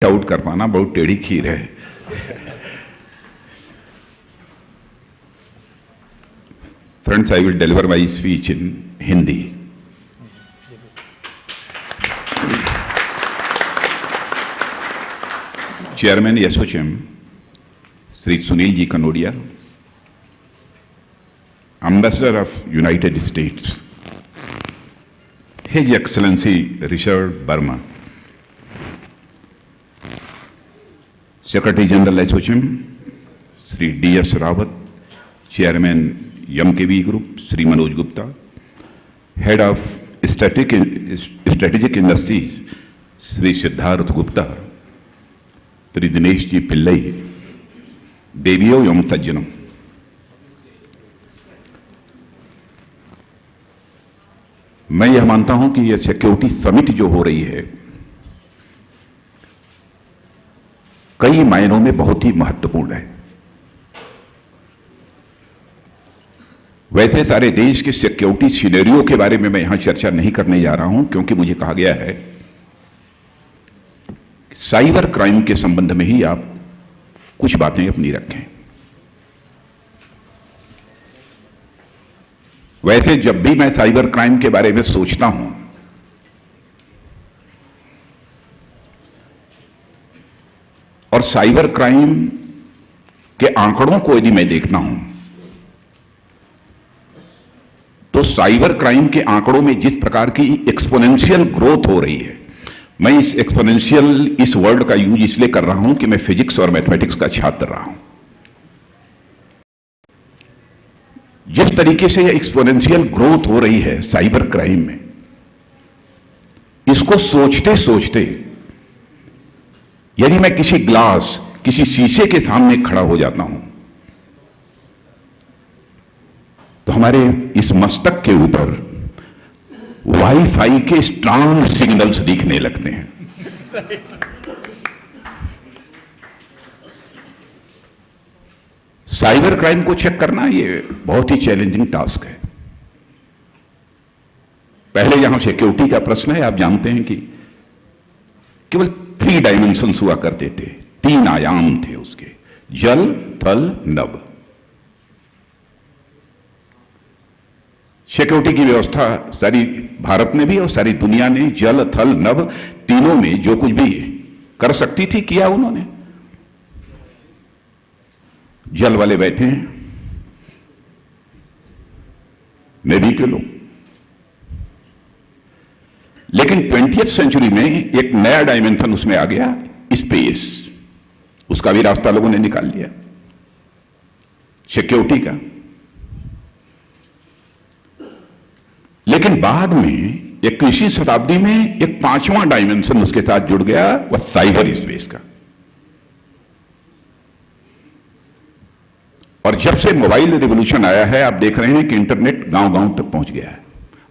Out कर पाना बहुत टेढ़ी खीर है। Friends, I will deliver my speech in Hindi. Chairman ASSOCHAM Shri Sunil ji Kanodia, Ambassador of United States, His Excellency Richard Burma, Secretary General SOCHM, Sri D.S. Rawat, Chairman MKV Group, Sri Manoj Gupta, Head of Strategic Industries, Sri Siddharth Gupta, Sri Dinesh Ji Pillai, देवियों एवं सज्जनों, मैं यह मानता हूं कि यह security summit जो हो रही है कई मायनों में बहुत ही महत्वपूर्ण है। वैसे सारे देश के सिक्योरिटी सिनेरियो के बारे में मैं यहां चर्चा नहीं करने जा रहा हूं, क्योंकि मुझे कहा गया है साइबर क्राइम के संबंध में ही आप कुछ बातें अपनी रखें। वैसे जब भी मैं साइबर क्राइम के बारे में सोचता हूं और साइबर क्राइम के आंकड़ों को यदि मैं देखता हूं तो साइबर क्राइम के आंकड़ों में जिस प्रकार की एक्सपोनेंशियल ग्रोथ हो रही है, मैं इस एक्सपोनेंशियल इस वर्ड का यूज इसलिए कर रहा हूं कि मैं फिजिक्स और मैथमेटिक्स का छात्र रहा हूं। जिस तरीके से यह एक्सपोनेंशियल ग्रोथ हो रही है साइबर क्राइम में, इसको सोचते सोचते यदि मैं किसी ग्लास, किसी शीशे के सामने खड़ा हो जाता हूं तो हमारे इस मस्तक के ऊपर वाईफाई के स्ट्रांग सिग्नल्स दिखने लगते हैं। साइबर क्राइम को चेक करना ये बहुत ही चैलेंजिंग टास्क है। पहले यहां सिक्योरिटी का प्रश्न है, आप जानते हैं कि केवल 3 डायमेंशंस हुआ करते थे, 3 आयाम थे उसके, जल, थल, नभ। सिक्योरिटी की व्यवस्था सारी भारत में भी और सारी दुनिया ने जल, थल, नभ तीनों में जो कुछ भी कर सकती थी किया उन्होंने। जल वाले बैठे हैं, नेवी के लोग, लेकिन 20th सेंचुरी में एक नया डायमेंशन उसमें आ गया, स्पेस। उसका भी रास्ता लोगों ने निकाल लिया सिक्योरिटी का। लेकिन बाद में 21वीं शताब्दी में एक 5वां डायमेंशन उसके साथ जुड़ गया, वह साइबर स्पेस का। और जब से मोबाइल रिवॉल्यूशन आया है, आप देख रहे हैं कि इंटरनेट गांव-गांव तक पहुंच गया है।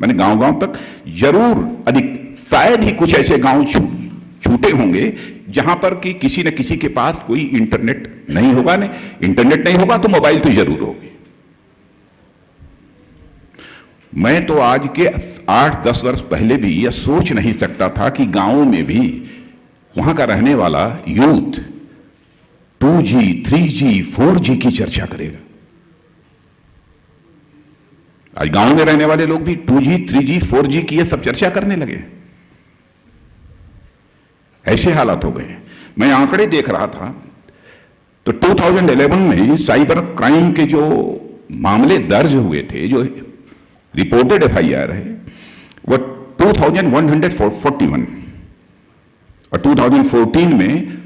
मैंने गांव-गांव तक, जरूर अधिक शायद ही कुछ ऐसे गांव छूटे होंगे जहां पर कि किसी न किसी के पास कोई इंटरनेट नहीं होगा। नहीं इंटरनेट नहीं होगा तो मोबाइल तो जरूर होगी। मैं तो आज के 8-10 वर्ष पहले भी यह सोच नहीं सकता था कि गांवों में भी वहां का रहने वाला यूथ 2G, 3G, 4G की चर्चा करेगा। आज गांव में रहने वाले लोग भी 2G, 3G, 4G की ये सब चर्चा करने लगे। ऐसे हालात हो गए। मैं आंकड़े देख रहा था तो 2011 में साइबर क्राइम के जो मामले दर्ज हुए थे, जो रिपोर्टेड FIR है, वो 2141 और 2014 में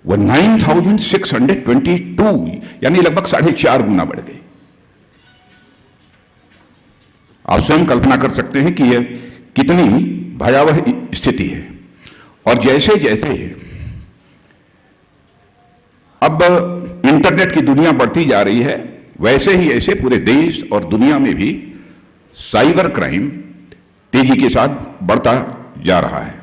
वह 9622, यानी लगभग 4.5 गुना बढ़ गई। आप स्वयं कल्पना कर सकते हैं कि यह कितनी भयावह स्थिति है। और जैसे जैसे अब इंटरनेट की दुनिया बढ़ती जा रही है, वैसे ही ऐसे पूरे देश और दुनिया में भी साइबर क्राइम तेजी के साथ बढ़ता जा रहा है।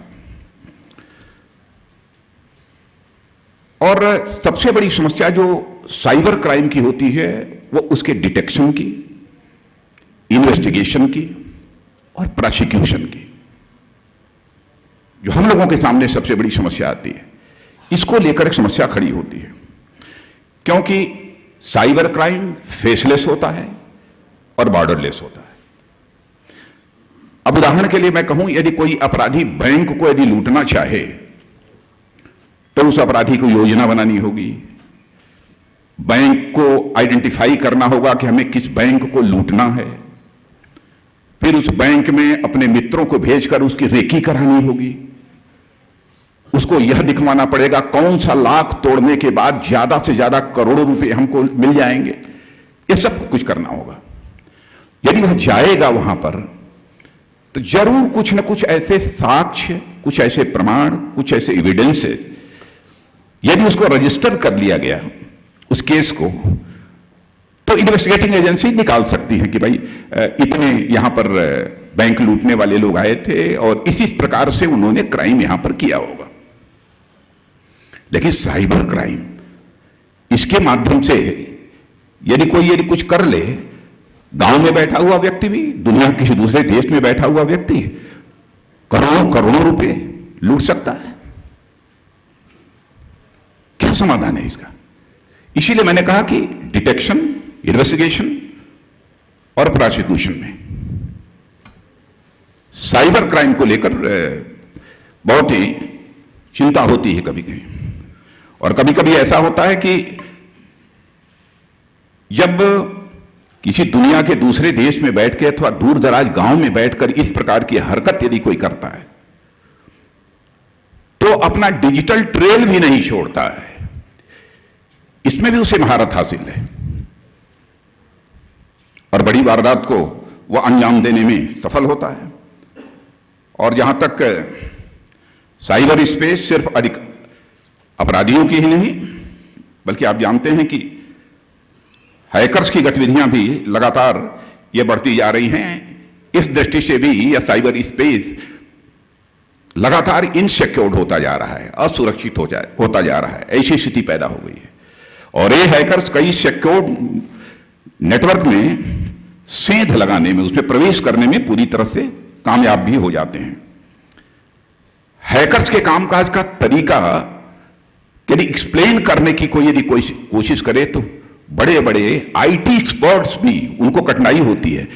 और सबसे बड़ी समस्या जो साइबर क्राइम की होती है वो उसके डिटेक्शन की, इन्वेस्टिगेशन की और प्रोसिक्यूशन की। जो हम लोगों के सामने सबसे बड़ी समस्या आती है इसको लेकर एक समस्या खड़ी होती है, क्योंकि साइबर क्राइम फेसलेस होता है और बॉर्डरलेस होता है। अब उदाहरण के लिए मैं कहूं, यदि कोई अपराधी बैंक को यदि लूटना चाहे तो उस अपराधी को योजना बनानी होगी, बैंक को आइडेंटिफाई करना होगा कि हमें किस बैंक को लूटना है, फिर उस बैंक में अपने मित्रों को भेजकर उसकी रेकी करानी होगी, उसको यह दिखवाना पड़ेगा कौन सा लाख तोड़ने के बाद ज्यादा से ज्यादा करोड़ों रुपए हमको मिल जाएंगे, यह सब कुछ करना होगा। यदि वह जाएगा वहां पर तो जरूर कुछ न कुछ ऐसे साक्ष्य, कुछ ऐसे प्रमाण, कुछ ऐसे एविडेंस, यदि उसको रजिस्टर कर लिया गया उस केस को, तो इन्वेस्टिगेटिंग एजेंसी निकाल सकती है कि भाई इतने यहां पर बैंक लूटने वाले लोग आए थे और इसी प्रकार से उन्होंने क्राइम यहां पर किया होगा। लेकिन साइबर क्राइम, इसके माध्यम से यदि कोई कुछ कर ले, गांव में बैठा हुआ व्यक्ति भी, दुनिया किसी दूसरे देश में बैठा हुआ व्यक्ति करोड़ों करोड़ों रुपए लूट सकता है। क्या समाधान है इसका? इसीलिए मैंने कहा कि डिटेक्शन, इन्वेस्टिगेशन और प्रोसिक्यूशन में साइबर क्राइम को लेकर बहुत ही चिंता होती है कभी कभी। और कभी कभी ऐसा होता है कि जब किसी दुनिया के दूसरे देश में बैठ के अथवा दूर दराज गांव में बैठकर इस प्रकार की हरकत यदि कोई करता है तो अपना डिजिटल ट्रेल भी नहीं छोड़ता है, इसमें भी उसे महारत हासिल है और बड़ी वारदात को वह अंजाम देने में सफल होता है। और जहां तक साइबर स्पेस सिर्फ अधिक अपराधियों की ही नहीं, बल्कि आप जानते हैं कि हैकर्स की गतिविधियां भी लगातार ये बढ़ती जा रही हैं। इस दृष्टि से भी यह साइबर स्पेस लगातार इनसिक्योर्ड होता जा रहा है, असुरक्षित होता जा रहा है, ऐसी स्थिति पैदा हो गई है। और ये हैकर्स कई सिक्योर्ड नेटवर्क में सेंध लगाने में, उसमें प्रवेश करने में पूरी तरह से कामयाब भी हो जाते हैं। हैकर्स के कामकाज का तरीका यदि एक्सप्लेन करने की यदि कोई कोशिश करे तो बड़े बड़े आईटी एक्सपर्ट्स भी, उनको कठिनाई होती है,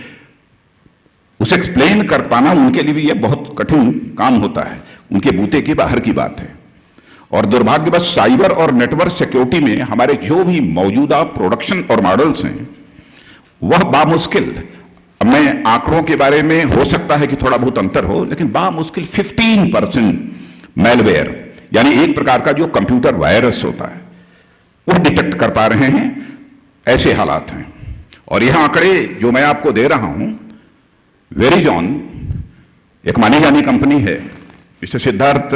उसे एक्सप्लेन कर पाना उनके लिए भी यह बहुत कठिन काम होता है, उनके बूते के बाहर की बात है। और दुर्भाग्यवश साइबर और नेटवर्क सिक्योरिटी में हमारे जो भी मौजूदा प्रोडक्शन और मॉडल्स हैं वह बामुश्किल, मैं आंकड़ों के बारे में हो सकता है कि थोड़ा बहुत अंतर हो, लेकिन बामुश्किल 15% मैलवेयर, यानी एक प्रकार का जो कंप्यूटर वायरस होता है वह डिटेक्ट कर पा रहे हैं। ऐसे हालात हैं। और यह आंकड़े जो मैं आपको दे रहा हूं, वेरिजॉन एक मानी जानी कंपनी है, मिस्टर सिद्धार्थ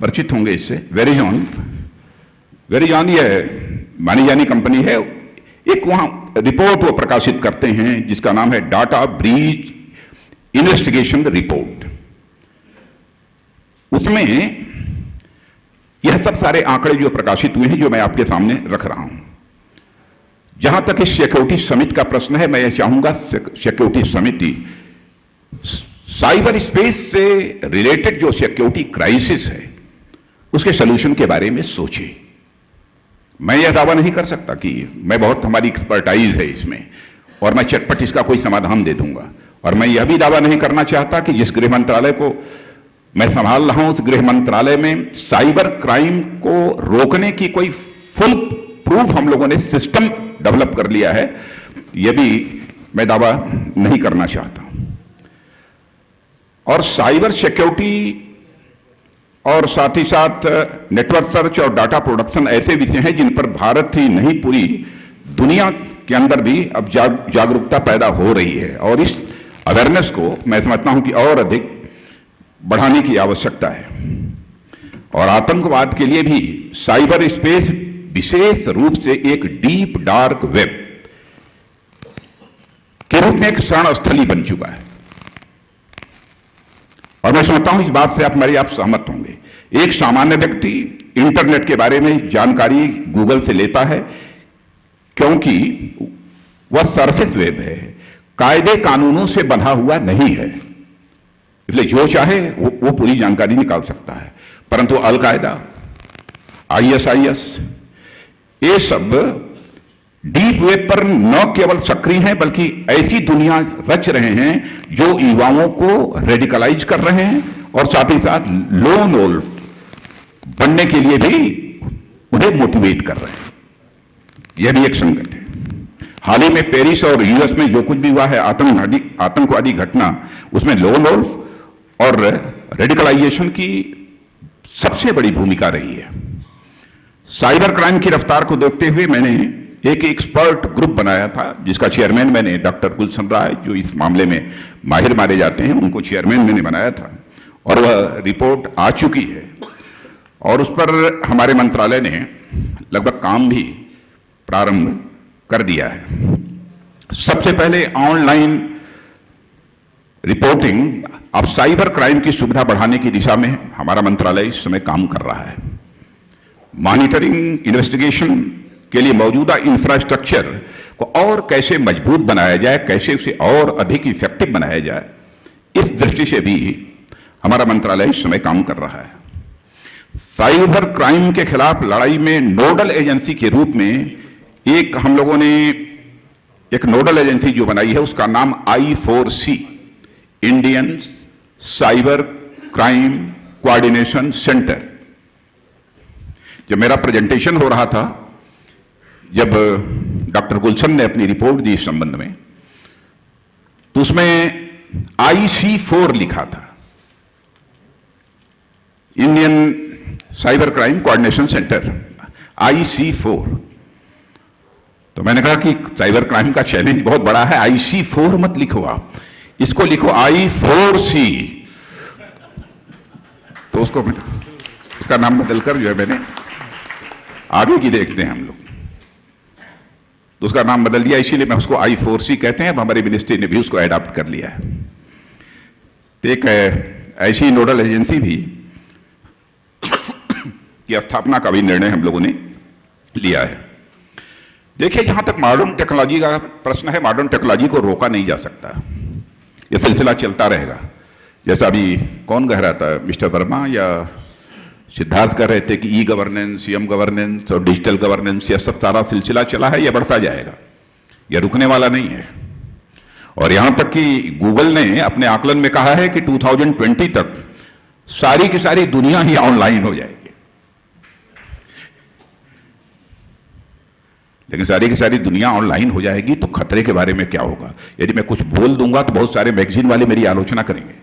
परिचित होंगे इससे। वेरिजॉन यह मानी जानी कंपनी है। एक वहां रिपोर्ट वो प्रकाशित करते हैं जिसका नाम है डाटा ब्रीच इन्वेस्टिगेशन रिपोर्ट। उसमें यह सब सारे आंकड़े जो प्रकाशित हुए हैं, जो मैं आपके सामने रख रहा हूं। जहां तक इस सिक्योरिटी समिति का प्रश्न है, मैं यह चाहूंगा सिक्योरिटी समिति साइबर स्पेस से रिलेटेड जो सिक्योरिटी क्राइसिस है उसके सॉल्यूशन के बारे में सोचे। मैं यह दावा नहीं कर सकता कि हमारी एक्सपर्टाइज है इसमें और मैं चटपट इसका कोई समाधान दे दूंगा। और मैं यह भी दावा नहीं करना चाहता कि जिस गृह मंत्रालय को मैं संभाल रहा हूं उस गृह मंत्रालय में साइबर क्राइम को रोकने की कोई फुल प्रूफ हम लोगों ने सिस्टम डेवलप कर लिया है, यह भी मैं दावा नहीं करना चाहता। और साइबर सिक्योरिटी और साथ ही साथ नेटवर्क सर्च और डाटा प्रोडक्शन ऐसे विषय हैं जिन पर भारत ही नहीं पूरी दुनिया के अंदर भी अब जागरूकता पैदा हो रही है। और इस अवेयरनेस को मैं समझता हूं कि और अधिक बढ़ाने की आवश्यकता है। और आतंकवाद के लिए भी साइबर स्पेस विशेष रूप से एक डीप डार्क वेब के रूप में एक शरण स्थली बन चुका है। और मैं समझता हूं इस बात से आप सहमत होंगे। एक सामान्य व्यक्ति इंटरनेट के बारे में जानकारी गूगल से लेता है क्योंकि वह सरफेस वेब है, कायदे कानूनों से बंधा हुआ नहीं है, इसलिए जो चाहे वो पूरी जानकारी निकाल सकता है। परंतु अलकायदा, ISIS, ये सब डीप वेब पर न केवल सक्रिय हैं बल्कि ऐसी दुनिया रच रहे हैं जो युवाओं को रेडिकलाइज कर रहे हैं और साथ ही साथ लोन वोल्फ बनने के लिए भी उन्हें मोटिवेट कर रहे हैं। यह भी एक संकट है। हाल ही में पेरिस और यूएस में जो कुछ भी हुआ है आतंकवादी घटना, उसमें लोन वोल्फ और रेडिकलाइजेशन की सबसे बड़ी भूमिका रही है। साइबर क्राइम की रफ्तार को देखते हुए मैंने एक एक्सपर्ट ग्रुप बनाया था जिसका चेयरमैन मैंने डॉक्टर गुलशन राय, जो इस मामले में माहिर माने जाते हैं, उनको चेयरमैन मैंने बनाया था और वह रिपोर्ट आ चुकी है और उस पर हमारे मंत्रालय ने लगभग काम भी प्रारंभ कर दिया है। सबसे पहले ऑनलाइन रिपोर्टिंग अब साइबर क्राइम की सुविधा बढ़ाने की दिशा में हमारा मंत्रालय इस समय काम कर रहा है। मॉनिटरिंग इन्वेस्टिगेशन के लिए मौजूदा इंफ्रास्ट्रक्चर को और कैसे मजबूत बनाया जाए, कैसे उसे और अधिक इफेक्टिव बनाया जाए, इस दृष्टि से भी हमारा मंत्रालय इस समय काम कर रहा है। साइबर क्राइम के खिलाफ लड़ाई में नोडल एजेंसी के रूप में एक हम लोगों ने एक नोडल एजेंसी जो बनाई है उसका नाम I4C, Indian cyber crime coordination centre. जब मेरा प्रेजेंटेशन हो रहा था, जब डॉक्टर गुलशन ने अपनी रिपोर्ट दी इस संबंध में, तो उसमें IC4 लिखा था, Indian cyber crime coordination centre, IC4। तो मैंने कहा कि साइबर क्राइम का चैलेंज बहुत बड़ा है, IC4 मत लिखो, आप इसको लिखो I4C। तो उसका नाम बदलकर जो है मैंने आगे की देखते हैं हम लोग, तो उसका नाम बदल दिया, इसीलिए मैं उसको I4C कहते हैं। अब हमारे मिनिस्ट्री ने भी उसको एडॉप्ट कर लिया है। तो एक ऐसी नोडल एजेंसी भी की स्थापना का भी निर्णय हम लोगों ने लिया है। देखिए, जहां तक मॉडर्न टेक्नोलॉजी का प्रश्न है, मॉडर्न टेक्नोलॉजी को रोका नहीं जा सकता, यह सिलसिला चलता रहेगा। जैसा अभी कौन कह रहा था, मिस्टर वर्मा या सिद्धार्थ कह रहे थे कि गवर्नेंस, गवर्नेंस और डिजिटल गवर्नेंस, यह सब सारा सिलसिला चला है, यह बढ़ता जाएगा, यह रुकने वाला नहीं है। और यहां तक कि गूगल ने अपने आकलन में कहा है कि 2020 तक सारी की सारी दुनिया ही ऑनलाइन हो जाएगी। लेकिन सारी की सारी दुनिया ऑनलाइन हो जाएगी तो खतरे के बारे में क्या होगा? यदि मैं कुछ बोल दूंगा तो बहुत सारे मैगजीन वाले मेरी आलोचना करेंगे।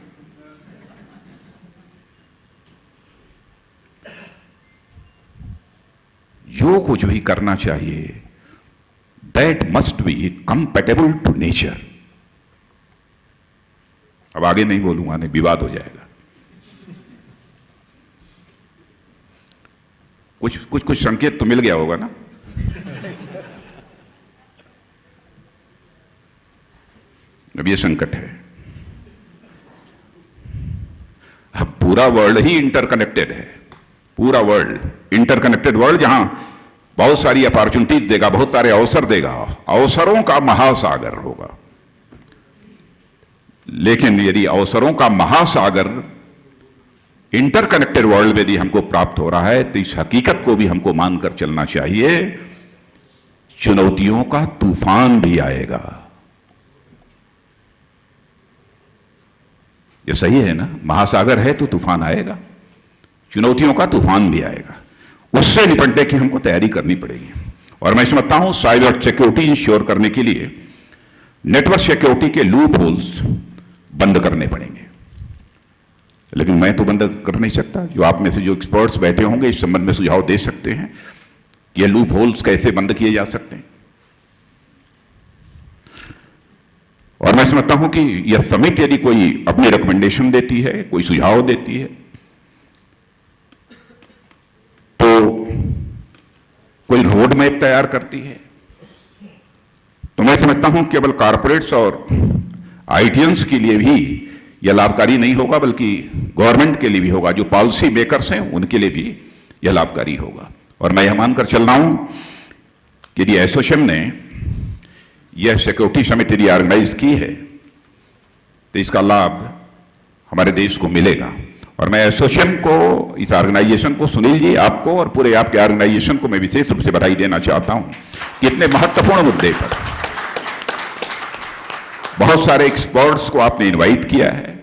जो कुछ भी करना चाहिए, that must be compatible to nature. अब आगे नहीं बोलूंगा, नहीं विवाद हो जाएगा। कुछ संकेत तो मिल गया होगा ना। अब ये संकट है, अब पूरा वर्ल्ड ही इंटरकनेक्टेड है, पूरा वर्ल्ड इंटरकनेक्टेड वर्ल्ड, जहां बहुत सारी अपॉर्चुनिटीज देगा, बहुत सारे अवसर देगा, अवसरों का महासागर होगा। लेकिन यदि अवसरों का महासागर इंटरकनेक्टेड वर्ल्ड में यदि हमको प्राप्त हो रहा है तो इस हकीकत को भी हमको मानकर चलना चाहिए, चुनौतियों का तूफान भी आएगा। ये सही है ना, महासागर है तो तूफान आएगा, चुनौतियों का तूफान भी आएगा। उससे निपटने की हमको तैयारी करनी पड़ेगी। और मैं समझता हूं साइबर सिक्योरिटी इंश्योर करने के लिए नेटवर्क सिक्योरिटी के लूप होल्स बंद करने पड़ेंगे। लेकिन मैं तो बंद कर नहीं सकता, जो आप में से जो एक्सपर्ट्स बैठे होंगे इस संबंध में सुझाव दे सकते हैं कि ये लूप होल्स कैसे बंद किए जा सकते हैं। और मैं समझता हूं कि यह समिति यदि कोई अपनी रिकमेंडेशन देती है, कोई सुझाव देती है, तो कोई रोड मैप तैयार करती है, तो मैं समझता हूं केवल कॉर्पोरेट्स और आईटीएंस के लिए भी यह लाभकारी नहीं होगा, बल्कि गवर्नमेंट के लिए भी होगा, जो पॉलिसी मेकर्स हैं उनके लिए भी यह लाभकारी होगा। और मैं यह मानकर चल रहा हूं कि यदि एसोचैम ने यह सिक्योरिटी समिति यदि ऑर्गेनाइज की है तो इसका लाभ हमारे देश को मिलेगा। और मैं एसोसिएशन को, इस ऑर्गेनाइजेशन को, सुनील जी आपको और पूरे आपके ऑर्गेनाइजेशन को मैं विशेष रूप से बधाई देना चाहता हूं कि इतने महत्वपूर्ण मुद्दे पर बहुत सारे एक्सपर्ट्स को आपने इनवाइट किया है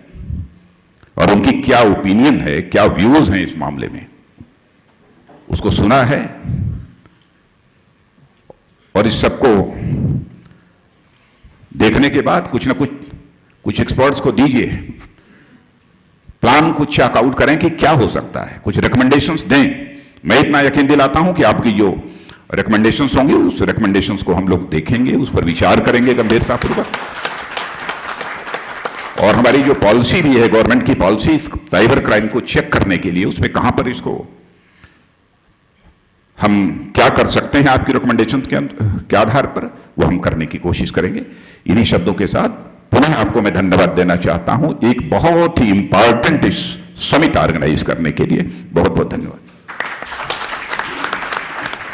और उनकी क्या ओपिनियन है, क्या व्यूज हैं इस मामले में, उसको सुना है और इस सबको देखने के बाद कुछ ना कुछ एक्सपर्ट्स को दीजिए, प्लान कुछ चेकआउट करें कि क्या हो सकता है, कुछ रिकमेंडेशंस दें। मैं इतना यकीन दिलाता हूं कि आपकी जो रिकमेंडेशंस होंगी उस रिकमेंडेशंस को हम लोग देखेंगे, उस पर विचार करेंगे गंभीरतापूर्वक। और हमारी जो पॉलिसी भी है, गवर्नमेंट की पॉलिसी साइबर क्राइम को चेक करने के लिए, उसमें कहां पर इसको हम क्या कर सकते हैं आपकी रिकमेंडेशंस के आधार पर, वो हम करने की कोशिश करेंगे। इन्हीं शब्दों के साथ पुनः आपको मैं धन्यवाद देना चाहता हूं एक बहुत ही इंपॉर्टेंट समिट ऑर्गेनाइज करने के लिए। बहुत बहुत धन्यवाद।